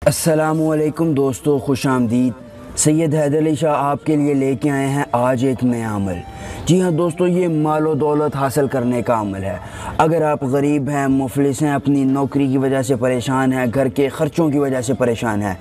अस्सलामुअलैकुम दोस्तों, खुश आमदीद। सैयद हैदर अली शाह आपके लिए लेके आए हैं आज एक नया अमल। जी हाँ दोस्तों, ये मालो दौलत हासिल करने का अमल है। अगर आप गरीब हैं, मुफलिस हैं, अपनी नौकरी की वजह से परेशान हैं, घर के ख़र्चों की वजह से परेशान हैं,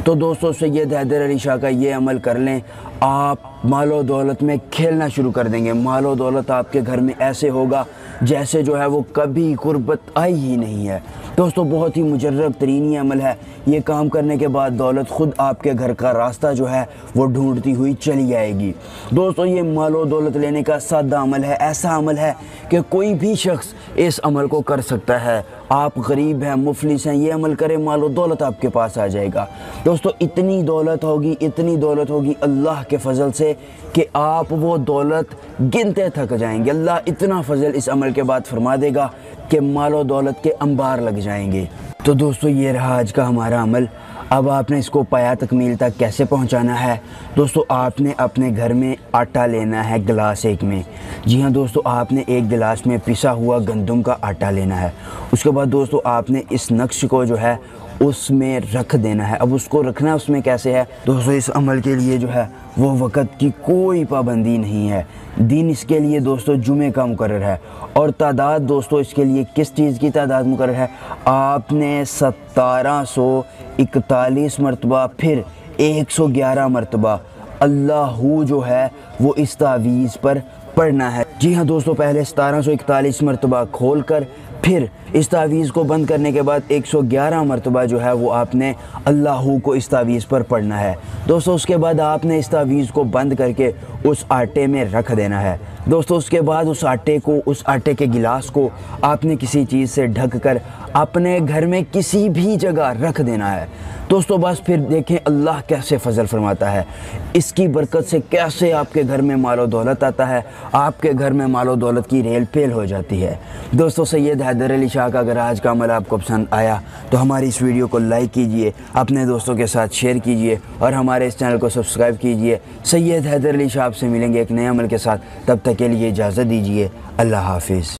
तो दोस्तों सैयद हैदर अली शाह का ये अमल कर लें। आप मालो दौलत में खेलना शुरू कर देंगे। मालो दौलत आपके घर में ऐसे होगा जैसे जो है वो कभी गुर्बत आई ही नहीं है। दोस्तों बहुत ही मुजर्रब तरीन ये अमल है। ये काम करने के बाद दौलत ख़ुद आपके घर का रास्ता जो है वो ढूंढती हुई चली आएगी। दोस्तों ये मालो दौलत लेने का सादा अमल है, ऐसा अमल है कि कोई भी शख्स इस अमल को कर सकता है। आप गरीब हैं, मुफलिस हैं, ये अमल करें, मालो दौलत आपके पास आ जाएगा। दोस्तों इतनी दौलत होगी अल्लाह के फजल से कि आप वो दौलत गिनते थक जाएंगे। अल्लाह इतना फजल इस अमल के बाद फरमा देगा कि मालो दौलत के अंबार लग जाएंगे। तो दोस्तों ये रहा आज का हमारा अमल। अब आपने इसको पाया तकमील तक कैसे पहुंचाना है। दोस्तों आपने अपने घर में आटा लेना है गिलास एक में। जी हाँ दोस्तों, आपने एक गिलास में पिसा हुआ गंदम का आटा लेना है। उसके बाद दोस्तों आपने इस नक्श को जो है उसमें रख देना है। अब उसको रखना उसमें कैसे है दोस्तों, इस अमल के लिए जो है वो वक़्त की कोई पाबंदी नहीं है। दिन इसके लिए दोस्तों जुमे का मुकर्रर है। और तादाद दोस्तों इसके लिए किस चीज़ की तादाद मुकर्रर है, आपने 1741 मरतबा फिर 111 मरतबा अल्लाहू जो है वो इस तावीज़ पर पढ़ना है। जी हाँ दोस्तों, पहले 1741 मरतबा खोल कर फिर इस तावीज़ को बंद करने के बाद 111 मरतबा जो है वो आपने अल्लाहू को इस तावीज़ पर पढ़ना है। दोस्तों उसके बाद आपने इस तावीज़ को बंद करके उस आटे में रख देना है। दोस्तों उसके बाद उस आटे के गिलास को आपने किसी चीज़ से ढक कर अपने घर में किसी भी जगह रख देना है। दोस्तों बस फिर देखें अल्लाह कैसे फजल फरमाता है। इसकी बरकत से कैसे आपके घर में मालो दौलत आता है, आपके घर में मालो दौलत की रेल पेल हो जाती है। दोस्तों सैयद हैदर अली शाह का अगर आज का अमल आपको पसंद आया तो हमारी इस वीडियो को लाइक कीजिए, अपने दोस्तों के साथ शेयर कीजिए और हमारे इस चैनल को सब्सक्राइब कीजिए। सैयद हैदर अली शाह से मिलेंगे एक नए अमल के साथ, तब तक के लिए इजाज़त दीजिए। अल्लाह हाफिज़।